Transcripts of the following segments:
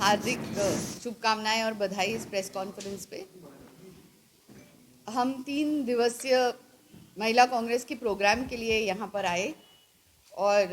हार्दिक शुभकामनाएं और बधाई इस प्रेस कॉन्फ्रेंस पे। हम 3 दिवसीय महिला कांग्रेस की प्रोग्राम के लिए यहाँ पर आए और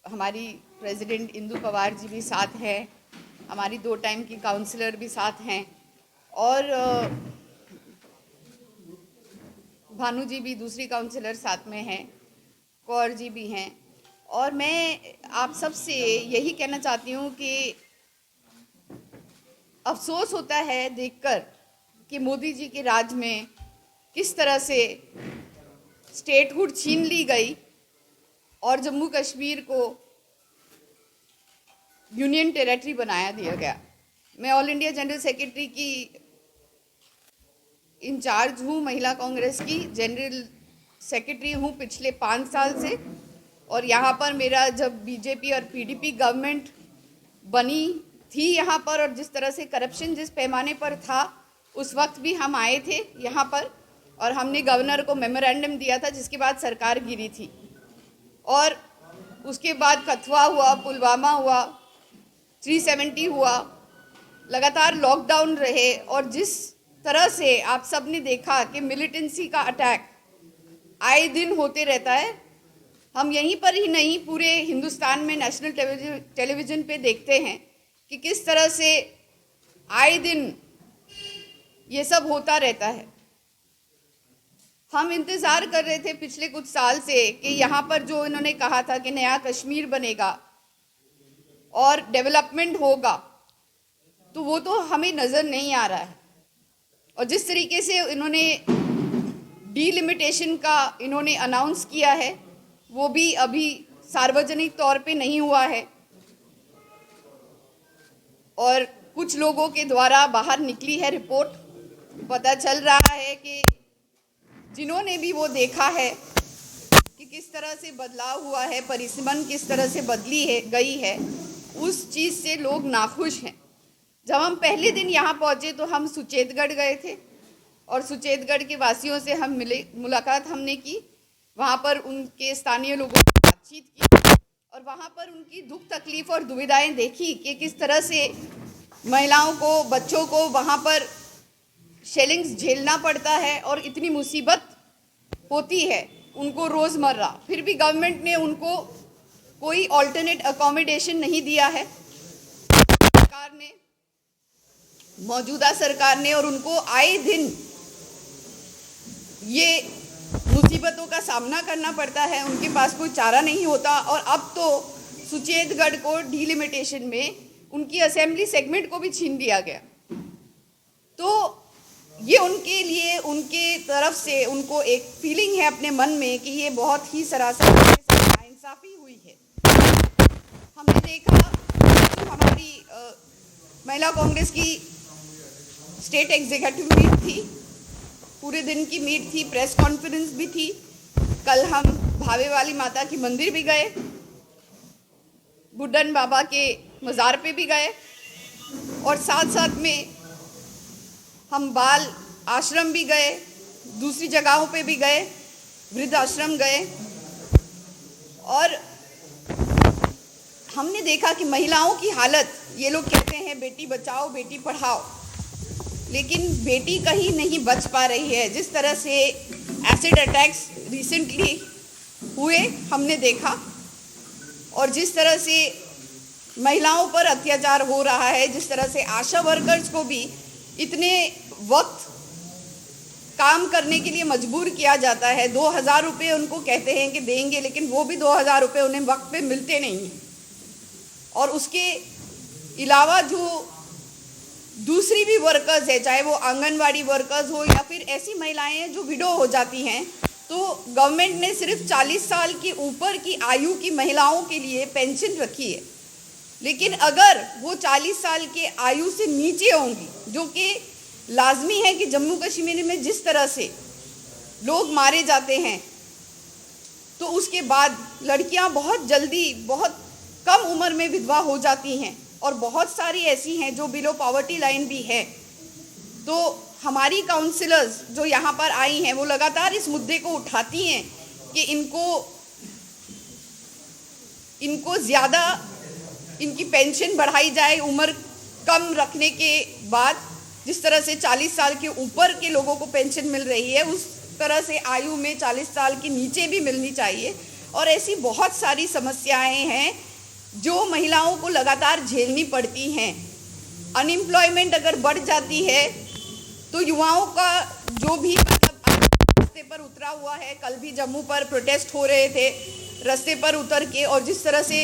हमारी प्रेसिडेंट इंदु पवार जी भी साथ हैं, हमारी 2 टाइम की काउंसलर भी साथ हैं और भानु जी भी दूसरी काउंसलर साथ में हैं, कौर जी भी हैं। और मैं आप सब से यही कहना चाहती हूँ कि अफसोस होता है देखकर कि मोदी जी के राज में किस तरह से स्टेटहुड छीन ली गई और जम्मू कश्मीर को यूनियन टेरिटरी बनाया दिया गया। मैं ऑल इंडिया जनरल सेक्रेटरी की इंचार्ज हूँ, महिला कांग्रेस की जनरल सेक्रेटरी हूँ पिछले 5 साल से। और यहाँ पर मेरा जब बीजेपी और पीडीपी गवर्नमेंट बनी थी यहाँ पर, और जिस तरह से करप्शन जिस पैमाने पर था, उस वक्त भी हम आए थे यहाँ पर और हमने गवर्नर को मेमोरेंडम दिया था, जिसके बाद सरकार गिरी थी। और उसके बाद कथुआ हुआ, पुलवामा हुआ, 370 हुआ, लगातार लॉकडाउन रहे। और जिस तरह से आप सब ने देखा कि मिलिटेंसी का अटैक आए दिन होते रहता है, हम यहीं पर ही नहीं पूरे हिंदुस्तान में नेशनल टेलीविज़न पे देखते हैं कि किस तरह से आए दिन ये सब होता रहता है। हम इंतज़ार कर रहे थे पिछले कुछ साल से कि यहाँ पर जो इन्होंने कहा था कि नया कश्मीर बनेगा और डेवलपमेंट होगा, तो वो तो हमें नज़र नहीं आ रहा है। और जिस तरीके से इन्होंने डीलिमिटेशन का इन्होंने अनाउंस किया है, वो भी अभी सार्वजनिक तौर पे नहीं हुआ है और कुछ लोगों के द्वारा बाहर निकली है रिपोर्ट। पता चल रहा है कि जिन्होंने भी वो देखा है कि किस तरह से बदलाव हुआ है, परिसीमन किस तरह से बदली है गई है, उस चीज़ से लोग नाखुश हैं। जब हम पहले दिन यहाँ पहुँचे तो हम सुचेतगढ़ गए थे और सुचेतगढ़ के वासियों से हम मिले, मुलाकात हमने की, वहाँ पर उनके स्थानीय लोगों से बातचीत की और वहाँ पर उनकी दुख तकलीफ़ और दुविधाएं देखी कि किस तरह से महिलाओं को, बच्चों को वहाँ पर शेलिंग्स झेलना पड़ता है और इतनी मुसीबत होती है उनको रोज़मर्रा। फिर भी गवर्नमेंट ने उनको कोई ऑल्टरनेट अकोमोडेशन नहीं दिया है सरकार ने, मौजूदा सरकार ने, और उनको आए दिन ये मुसीबतों का सामना करना पड़ता है, उनके पास कोई चारा नहीं होता। और अब तो सुचेतगढ़ को डीलिमिटेशन में उनकी असेंबली सेगमेंट को भी छीन लिया गया। तो ये उनके लिए, उनके तरफ से उनको एक फीलिंग है अपने मन में कि ये बहुत ही सरासर नाइंसाफ़ी हुई है। हमने देखा तो हमारी महिला कांग्रेस की स्टेट एग्जीक्यूटिव मीट थी, पूरे दिन की मीट थी, प्रेस कॉन्फ्रेंस भी थी। कल हम भावे वाली माता की मंदिर भी गए, बुड्ढन बाबा के मज़ार पे भी गए और साथ साथ में हम बाल आश्रम भी गए, दूसरी जगहों पे भी गए, वृद्ध आश्रम गए। और हमने देखा कि महिलाओं की हालत, ये लोग कहते हैं बेटी बचाओ बेटी पढ़ाओ, लेकिन बेटी कहीं नहीं बच पा रही है। जिस तरह से एसिड अटैक्स रिसेंटली हुए हमने देखा और जिस तरह से महिलाओं पर अत्याचार हो रहा है, जिस तरह से आशा वर्कर्स को भी इतने वक्त काम करने के लिए मजबूर किया जाता है। 2000 रुपये उनको कहते हैं कि देंगे, लेकिन वो भी 2000 रुपये उन्हें वक्त पे मिलते नहीं हैं। और उसके अलावा जो दूसरी भी वर्कर्स है, चाहे वो आंगनवाड़ी वर्कर्स हो या फिर ऐसी महिलाएं हैं जो विडो हो जाती हैं, तो गवर्नमेंट ने सिर्फ 40 साल के ऊपर की आयु की महिलाओं के लिए पेंशन रखी है। लेकिन अगर वो 40 साल के आयु से नीचे होंगी, जो कि लाजमी है कि जम्मू कश्मीर में जिस तरह से लोग मारे जाते हैं, तो उसके बाद लड़कियां बहुत जल्दी, बहुत कम उम्र में विधवा हो जाती हैं और बहुत सारी ऐसी हैं जो बिलो पॉवर्टी लाइन भी है। तो हमारी काउंसिलर्स जो यहाँ पर आई हैं, वो लगातार इस मुद्दे को उठाती हैं कि इनको ज़्यादा इनकी पेंशन बढ़ाई जाए, उम्र कम रखने के बाद जिस तरह से 40 साल के ऊपर के लोगों को पेंशन मिल रही है, उस तरह से आयु में 40 साल के नीचे भी मिलनी चाहिए। और ऐसी बहुत सारी समस्याएं हैं जो महिलाओं को लगातार झेलनी पड़ती हैं। अनएम्प्लॉयमेंट अगर बढ़ जाती है तो युवाओं का जो भी रास्ते पर उतरा हुआ है, कल भी जम्मू पर प्रोटेस्ट हो रहे थे रास्ते पर उतर के, और जिस तरह से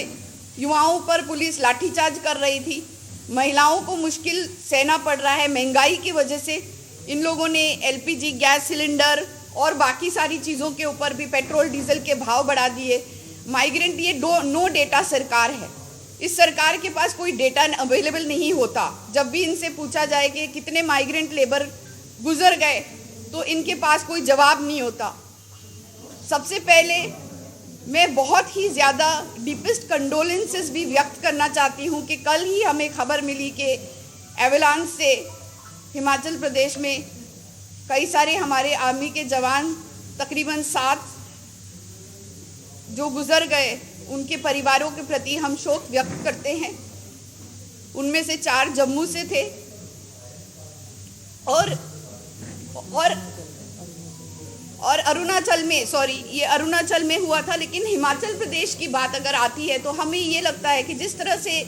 युवाओं पर पुलिस लाठीचार्ज कर रही थी, महिलाओं को मुश्किल सहना पड़ रहा है महंगाई की वजह से। इन लोगों ने एलपीजी गैस सिलेंडर और बाकी सारी चीज़ों के ऊपर भी पेट्रोल डीजल के भाव बढ़ा दिए। माइग्रेंट, ये नो डेटा सरकार है। इस सरकार के पास कोई डेटा अवेलेबल नहीं होता। जब भी इनसे पूछा जाए कि कितने माइग्रेंट लेबर गुजर गए तो इनके पास कोई जवाब नहीं होता। सबसे पहले मैं बहुत ही ज़्यादा डीपेस्ट कंडोलेंसेस भी व्यक्त करना चाहती हूँ कि कल ही हमें खबर मिली कि एवलांच से हिमाचल प्रदेश में कई सारे हमारे आर्मी के जवान, तकरीबन 7 जो गुजर गए, उनके परिवारों के प्रति हम शोक व्यक्त करते हैं। उनमें से 4 जम्मू से थे और अरुणाचल में, ये अरुणाचल में हुआ था। लेकिन हिमाचल प्रदेश की बात अगर आती है तो हमें ये लगता है कि जिस तरह से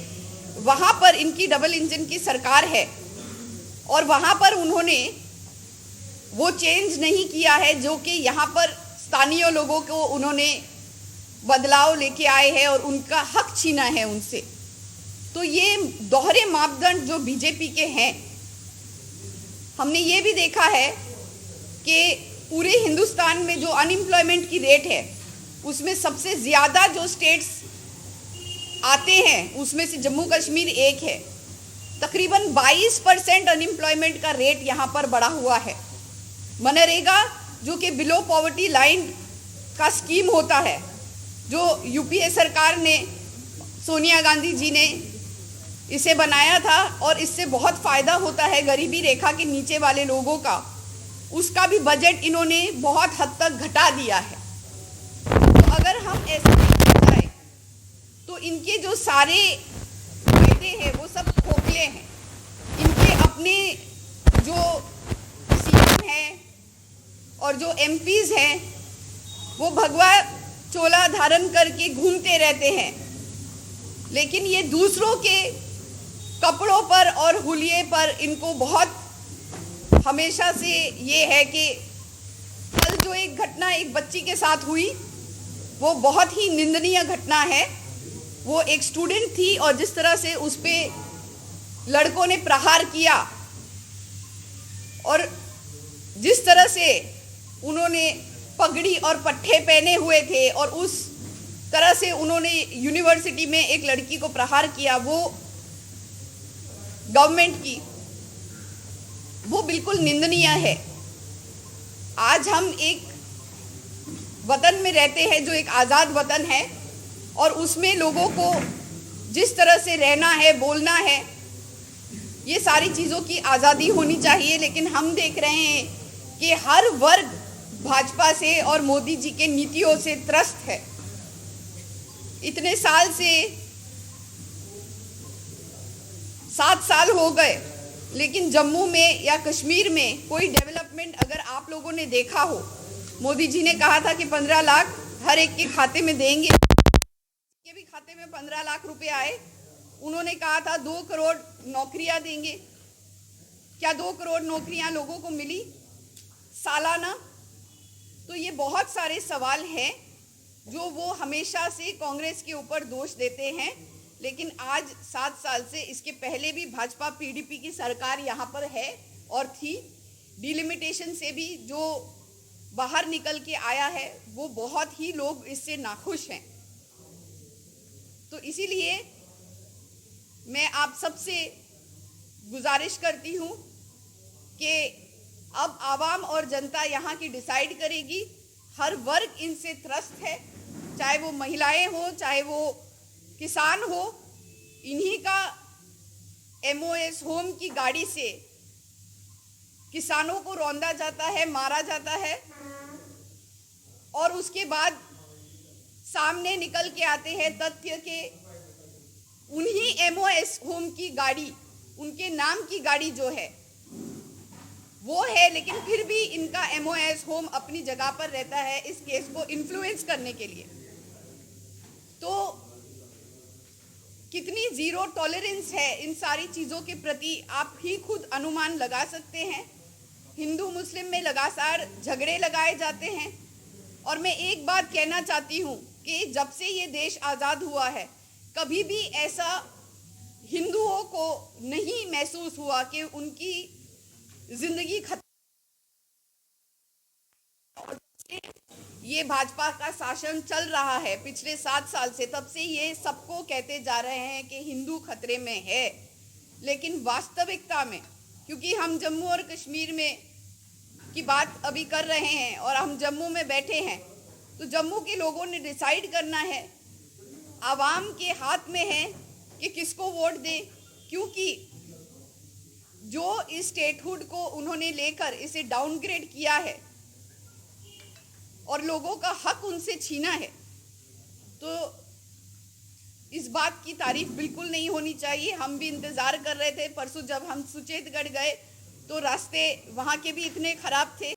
वहाँ पर इनकी डबल इंजन की सरकार है और वहाँ पर उन्होंने वो चेंज नहीं किया है जो कि यहाँ पर स्थानीय लोगों को उन्होंने बदलाव लेके आए हैं और उनका हक छीना है उनसे। तो ये दोहरे मापदंड जो बीजेपी के हैं, हमने ये भी देखा है कि पूरे हिंदुस्तान में जो अनएम्प्लॉयमेंट की रेट है उसमें सबसे ज़्यादा जो स्टेट्स आते हैं उसमें से जम्मू कश्मीर एक है। तकरीबन 22% अनएम्प्लॉयमेंट का रेट यहाँ पर बढ़ा हुआ है। मनरेगा जो कि बिलो पॉवर्टी लाइन का स्कीम होता है, जो यूपीए सरकार ने, सोनिया गांधी जी ने इसे बनाया था और इससे बहुत फ़ायदा होता है गरीबी रेखा के नीचे वाले लोगों का, उसका भी बजट इन्होंने बहुत हद तक घटा दिया है। तो अगर हम ऐसे देखा जाए तो इनके जो सारे वायदे हैं वो सब खोखले हैं। इनके अपने जो सीएम हैं और जो एमपीज हैं वो भगवा चोला धारण करके घूमते रहते हैं, लेकिन ये दूसरों के कपड़ों पर और हुलिये पर इनको बहुत हमेशा से ये है कि कल जो एक घटना एक बच्ची के साथ हुई वो बहुत ही निंदनीय घटना है। वो एक स्टूडेंट थी और जिस तरह से उस पे लड़कों ने प्रहार किया और जिस तरह से उन्होंने पगड़ी और पट्टे पहने हुए थे और उस तरह से उन्होंने यूनिवर्सिटी में एक लड़की को प्रहार किया, वो गवर्नमेंट की, वो बिल्कुल निंदनीय है। आज हम एक वतन में रहते हैं जो एक आज़ाद वतन है और उसमें लोगों को जिस तरह से रहना है, बोलना है, ये सारी चीज़ों की आज़ादी होनी चाहिए। लेकिन हम देख रहे हैं कि हर वर्ग भाजपा से और मोदी जी के नीतियों से त्रस्त है। इतने साल से 7 साल हो गए, लेकिन जम्मू में या कश्मीर में कोई डेवलपमेंट अगर आप लोगों ने देखा हो, मोदी जी ने कहा था कि 15 लाख हर एक के खाते में देंगे, के भी खाते में 15 लाख रुपए आए। उन्होंने कहा था 2 करोड़ नौकरियां देंगे। क्या 2 करोड़ नौकरियां लोगों को मिली सालाना? तो ये बहुत सारे सवाल हैं जो वो हमेशा से कांग्रेस के ऊपर दोष देते हैं। लेकिन आज 7 साल से, इसके पहले भी भाजपा पीडीपी की सरकार यहाँ पर है और थी। डिलिमिटेशन से भी जो बाहर निकल के आया है वो बहुत ही लोग इससे नाखुश हैं। तो इसीलिए मैं आप सबसे गुजारिश करती हूँ कि अब आवाम और जनता यहाँ की डिसाइड करेगी। हर वर्ग इनसे त्रस्त है, चाहे वो महिलाएं हो, चाहे वो किसान हो। इन्हीं का एमओएस होम की गाड़ी से किसानों को रौंदा जाता है, मारा जाता है और उसके बाद सामने निकल के आते हैं तथ्य के उन्हीं एमओएस होम की गाड़ी, उनके नाम की गाड़ी जो है वो है, लेकिन फिर भी इनका MOS होम अपनी जगह पर रहता है इस केस को इन्फ्लुएंस करने के लिए। तो कितनी जीरो टॉलरेंस है इन सारी चीज़ों के प्रति आप ही खुद अनुमान लगा सकते हैं। हिंदू मुस्लिम में लगातार झगड़े लगाए जाते हैं और मैं एक बात कहना चाहती हूँ कि जब से ये देश आज़ाद हुआ है कभी भी ऐसा हिंदुओं को नहीं महसूस हुआ कि उनकी जिंदगी खत्म। ये भाजपा का शासन चल रहा है पिछले 7 साल से, तब से ये सबको कहते जा रहे हैं कि हिंदू खतरे में है। लेकिन वास्तविकता में, क्योंकि हम जम्मू और कश्मीर में की बात अभी कर रहे हैं और हम जम्मू में बैठे हैं, तो जम्मू के लोगों ने डिसाइड करना है, आवाम के हाथ में है कि किसको वोट दें, क्योंकि जो इस स्टेटहुड को उन्होंने लेकर इसे डाउनग्रेड किया है और लोगों का हक उनसे छीना है, तो इस बात की तारीफ बिल्कुल नहीं होनी चाहिए। हम भी इंतज़ार कर रहे थे, परसों जब हम सुचेतगढ़ गए तो रास्ते वहाँ के भी इतने ख़राब थे।